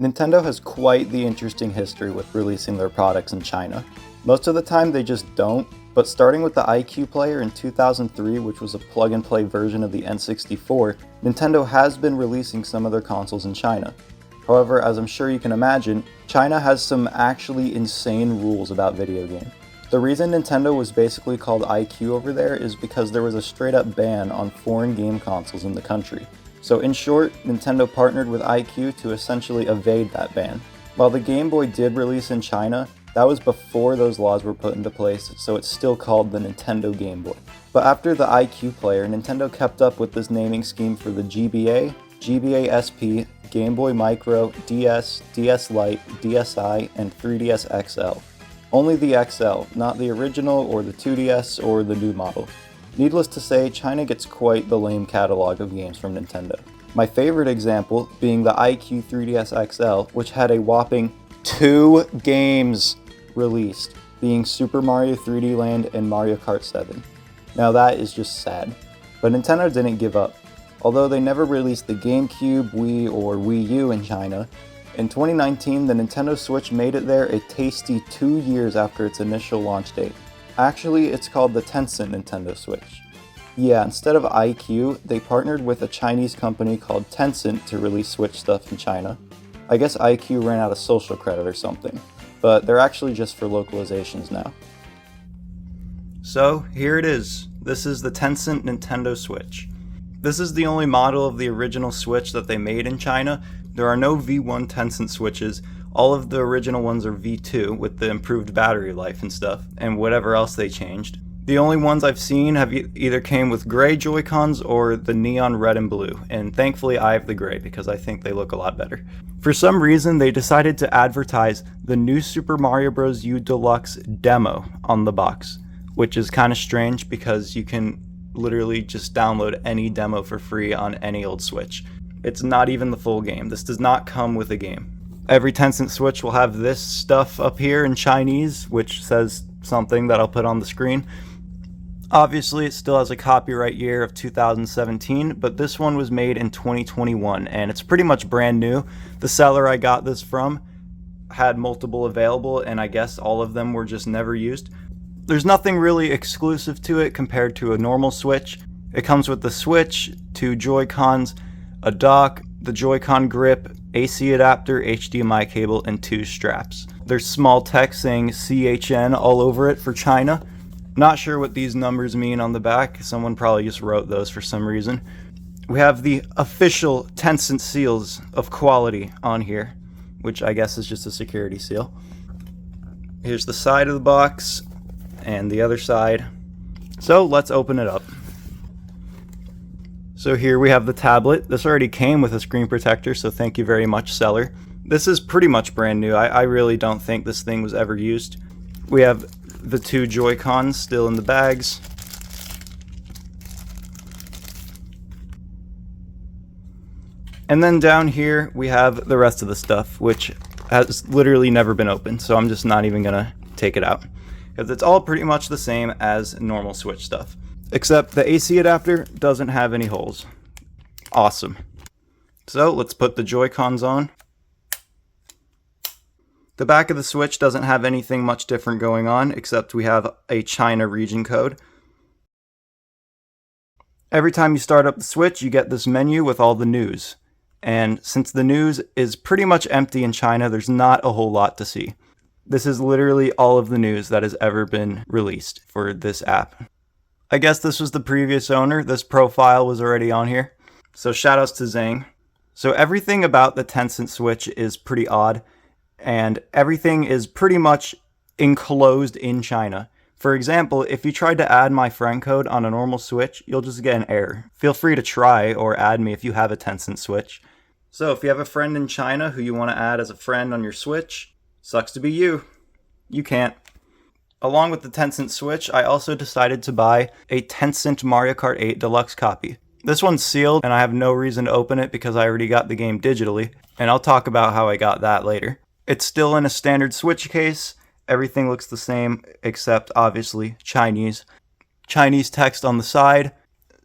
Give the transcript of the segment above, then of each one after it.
Nintendo has quite the interesting history with releasing their products in China. Most of the time they just don't, but starting with the iQ player in 2003, which was a plug-and-play version of the N64, Nintendo has been releasing some of their consoles in China. However, as I'm sure you can imagine, China has some actually insane rules about video games. The reason Nintendo was basically called iQ over there is because there was a straight-up ban on foreign game consoles in the country. So in short, Nintendo partnered with iQ to essentially evade that ban. While the Game Boy did release in China, that was before those laws were put into place, so it's still called the Nintendo Game Boy. But after the iQ player, Nintendo kept up with this naming scheme for the GBA, GBA SP, Game Boy Micro, DS, DS Lite, DSi, and 3DS XL. Only the XL, not the original or the 2DS or the new model. Needless to say, China gets quite the lame catalog of games from Nintendo. My favorite example being the iQ 3DS XL, which had a whopping 2 games released, being Super Mario 3D Land and Mario Kart 7. Now that is just sad. But Nintendo didn't give up. Although they never released the GameCube, Wii, or Wii U in China, in 2019 the Nintendo Switch made it there a tasty 2 years after its initial launch date. Actually, it's called the Tencent Nintendo Switch. Yeah, instead of iQ, they partnered with a Chinese company called Tencent to release Switch stuff in China. I guess iQ ran out of social credit or something, but they're actually just for localizations now. So, here it is. This is the Tencent Nintendo Switch. This is the only model of the original Switch that they made in China. There are no V1 Tencent Switches. All of the original ones are V2 with the improved battery life and stuff, and whatever else they changed. The only ones I've seen have either came with gray Joy-Cons or the neon red and blue, and thankfully I have the gray because I think they look a lot better. For some reason, they decided to advertise the new Super Mario Bros. U Deluxe demo on the box, which is kind of strange because you can literally just download any demo for free on any old Switch. It's not even the full game. This does not come with a game. Every Tencent Switch will have this stuff up here in Chinese, which says something that I'll put on the screen. Obviously, it still has a copyright year of 2017, but this one was made in 2021, and it's pretty much brand new. The seller I got this from had multiple available, and I guess all of them were just never used. There's nothing really exclusive to it compared to a normal Switch. It comes with the Switch, 2 Joy-Cons, a dock, the Joy-Con grip, AC adapter, HDMI cable, and 2 straps. There's small text saying CHN all over it for China. Not sure what these numbers mean on the back. Someone probably just wrote those for some reason. We have the official Tencent seals of quality on here, which I guess is just a security seal. Here's the side of the box and the other side. So let's open it up. So here we have the tablet. This already came with a screen protector, so thank you very much, seller. This is pretty much brand new. I really don't think this thing was ever used. We have the 2 Joy-Cons still in the bags. And then down here we have the rest of the stuff, which has literally never been opened, so I'm just not even gonna take it out, because it's all pretty much the same as normal Switch stuff. Except the AC adapter doesn't have any holes. Awesome. So let's put the Joy-Cons on. The back of the Switch doesn't have anything much different going on, except we have a China region code. Every time you start up the Switch, you get this menu with all the news. And since the news is pretty much empty in China, there's not a whole lot to see. This is literally all of the news that has ever been released for this app. I guess this was the previous owner. This profile was already on here. So shoutouts to Zhang. So everything about the Tencent Switch is pretty odd, and everything is pretty much enclosed in China. For example, if you tried to add my friend code on a normal Switch, you'll just get an error. Feel free to try or add me if you have a Tencent Switch. So if you have a friend in China who you want to add as a friend on your Switch, sucks to be you. You can't. Along with the Tencent Switch, I also decided to buy a Tencent Mario Kart 8 Deluxe copy. This one's sealed, and I have no reason to open it because I already got the game digitally, and I'll talk about how I got that later. It's still in a standard Switch case. Everything looks the same, except obviously Chinese. Chinese text on the side.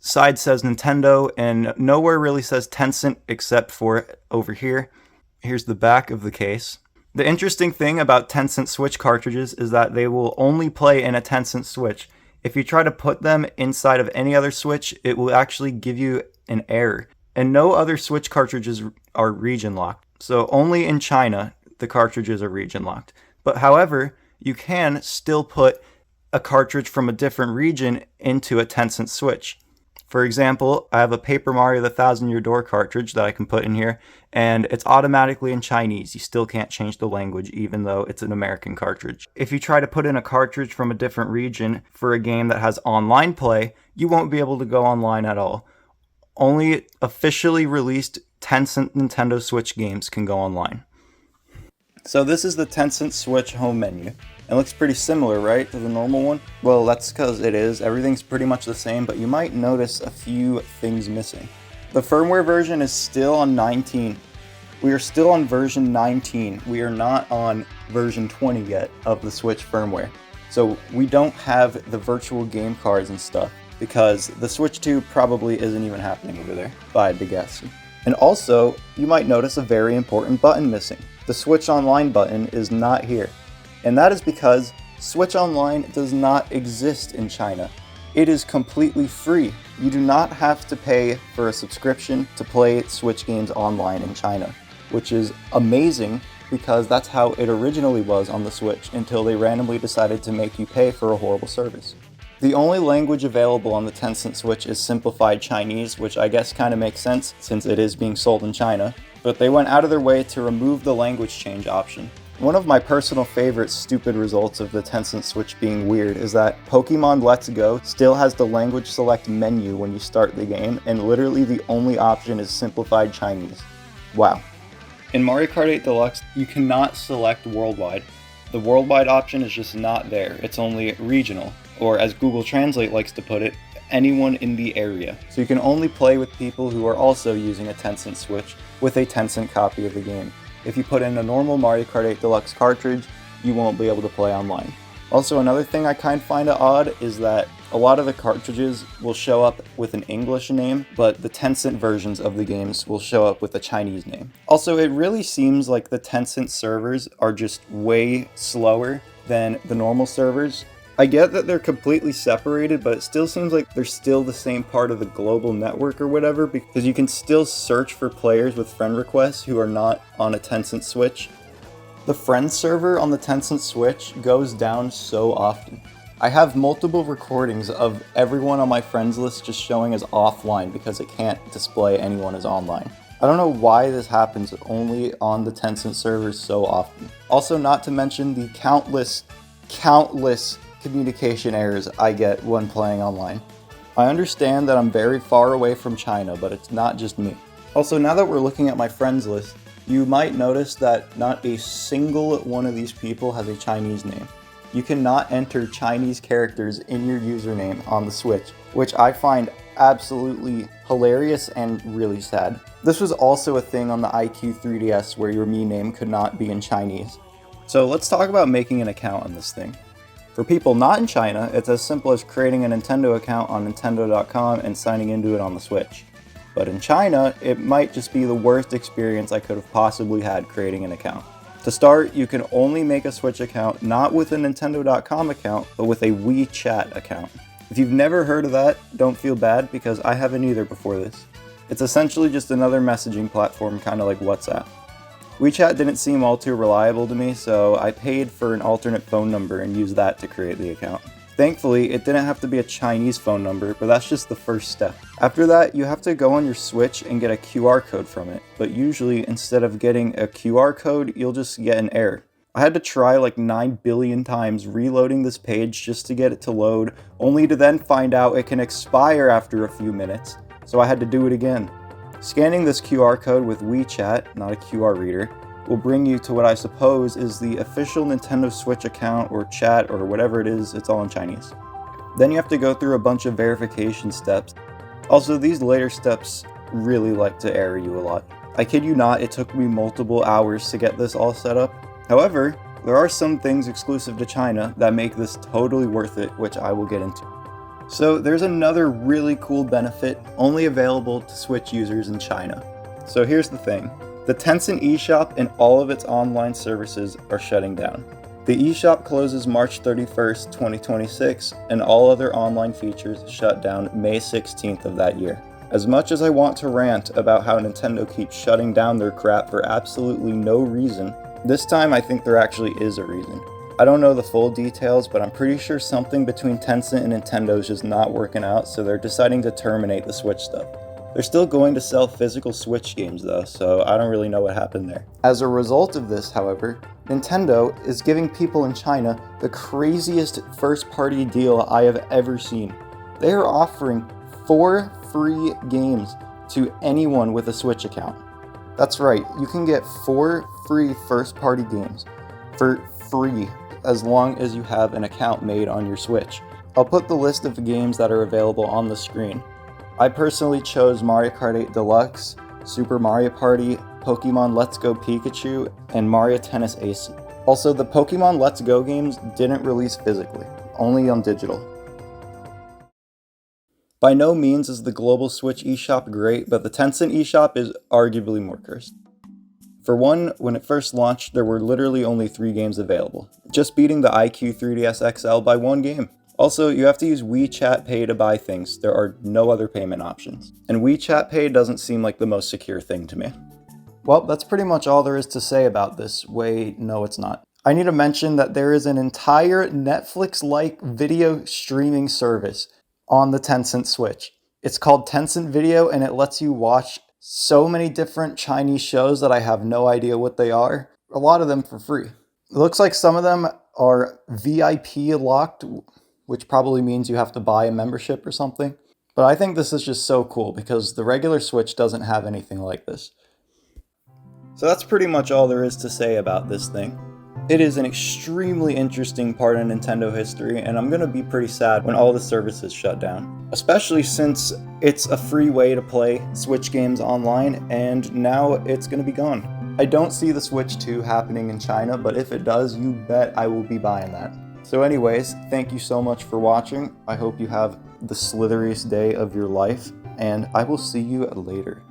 Side says Nintendo, and nowhere really says Tencent except for over here. Here's the back of the case. The interesting thing about Tencent Switch cartridges is that they will only play in a Tencent Switch. If you try to put them inside of any other Switch, it will actually give you an error. And no other Switch cartridges are region locked. So only in China, the cartridges are region locked. But however, you can still put a cartridge from a different region into a Tencent Switch. For example, I have a Paper Mario The Thousand Year Door cartridge that I can put in here, and it's automatically in Chinese. You still can't change the language even though it's an American cartridge. If you try to put in a cartridge from a different region for a game that has online play, you won't be able to go online at all. Only officially released Tencent Nintendo Switch games can go online. So this is the Tencent Switch home menu. It looks pretty similar, right, to the normal one? Well, that's because it is. Everything's pretty much the same, but you might notice a few things missing. The firmware version is still on 19. We are still on version 19. We are not on version 20 yet of the Switch firmware. So we don't have the virtual game cards and stuff because the Switch 2 probably isn't even happening over there, if I had to guess. And also, you might notice a very important button missing. The Switch Online button is not here. And that is because Switch Online does not exist in China. It is completely free. You do not have to pay for a subscription to play Switch games online in China, which is amazing because that's how it originally was on the Switch until they randomly decided to make you pay for a horrible service. The only language available on the Tencent Switch is simplified Chinese, which I guess kind of makes sense since it is being sold in China, but they went out of their way to remove the language change option. One of my personal favorite stupid results of the Tencent Switch being weird is that Pokemon Let's Go still has the language select menu when you start the game, and literally the only option is simplified Chinese. Wow. In Mario Kart 8 Deluxe, you cannot select worldwide. The worldwide option is just not there. It's only regional, or as Google Translate likes to put it, anyone in the area. So you can only play with people who are also using a Tencent Switch with a Tencent copy of the game. If you put in a normal Mario Kart 8 Deluxe cartridge, you won't be able to play online. Also, another thing I kind of find odd is that a lot of the cartridges will show up with an English name, but the Tencent versions of the games will show up with a Chinese name. Also, it really seems like the Tencent servers are just way slower than the normal servers. I get that they're completely separated, but it still seems like they're still the same part of the global network or whatever, because you can still search for players with friend requests who are not on a Tencent Switch. The friends server on the Tencent Switch goes down so often. I have multiple recordings of everyone on my friends list just showing as offline because it can't display anyone as online. I don't know why this happens only on the Tencent servers so often. Also, not to mention the countless communication errors I get when playing online. I understand that I'm very far away from China, but it's not just me. Also, now that we're looking at my friends list, you might notice that not a single one of these people has a Chinese name. You cannot enter Chinese characters in your username on the Switch, which I find absolutely hilarious and really sad. This was also a thing on the iQOO 3DS where your Mii name could not be in Chinese. So let's talk about making an account on this thing. For people not in China, it's as simple as creating a Nintendo account on Nintendo.com and signing into it on the Switch. But in China, it might just be the worst experience I could have possibly had creating an account. To start, you can only make a Switch account not with a Nintendo.com account, but with a WeChat account. If you've never heard of that, don't feel bad because I haven't either before this. It's essentially just another messaging platform, kind of like WhatsApp. WeChat didn't seem all too reliable to me, so I paid for an alternate phone number and used that to create the account. Thankfully, it didn't have to be a Chinese phone number, but that's just the first step. After that, you have to go on your Switch and get a QR code from it, but usually instead of getting a QR code, you'll just get an error. I had to try like 9 billion times reloading this page just to get it to load, only to then find out it can expire after a few minutes, so I had to do it again. Scanning this QR code with WeChat, not a QR reader, will bring you to what I suppose is the official Nintendo Switch account or chat or whatever it is, it's all in Chinese. Then you have to go through a bunch of verification steps. Also, these later steps really like to error you a lot. I kid you not, it took me multiple hours to get this all set up. However, there are some things exclusive to China that make this totally worth it, which I will get into. So there's another really cool benefit only available to Switch users in China. So here's the thing. The Tencent eShop and all of its online services are shutting down. The eShop closes March 31st, 2026, and all other online features shut down May 16th of that year. As much as I want to rant about how Nintendo keeps shutting down their crap for absolutely no reason, this time I think there actually is a reason. I don't know the full details, but I'm pretty sure something between Tencent and Nintendo is just not working out, so they're deciding to terminate the Switch stuff. They're still going to sell physical Switch games though, so I don't really know what happened there. As a result of this, however, Nintendo is giving people in China the craziest first-party deal I have ever seen. They are offering 4 free games to anyone with a Switch account. That's right, you can get 4 free first-party games for free as long as you have an account made on your Switch. I'll put the list of the games that are available on the screen. I personally chose Mario Kart 8 Deluxe, Super Mario Party, Pokemon Let's Go Pikachu, and Mario Tennis Ace. Also, the Pokemon Let's Go games didn't release physically, only on digital. By no means is the global Switch eShop great, but the Tencent eShop is arguably more cursed. For one, when it first launched, there were literally only 3 games available, just beating the iQOO 3DS XL by 1 game. Also, you have to use WeChat Pay to buy things. There are no other payment options. And WeChat Pay doesn't seem like the most secure thing to me. Well, that's pretty much all there is to say about this. Wait, no it's not. I need to mention that there is an entire Netflix-like video streaming service on the Tencent Switch. It's called Tencent Video, and it lets you watch so many different Chinese shows that I have no idea what they are. A lot of them for free. It looks like some of them are VIP locked, which probably means you have to buy a membership or something. But I think this is just so cool because the regular Switch doesn't have anything like this. So that's pretty much all there is to say about this thing. It is an extremely interesting part of Nintendo history, and I'm gonna be pretty sad when all the services shut down. Especially since it's a free way to play Switch games online, and now it's gonna be gone. I don't see the Switch 2 happening in China, but if it does, you bet I will be buying that. So anyways, thank you so much for watching. I hope you have the slitheriest day of your life, and I will see you later.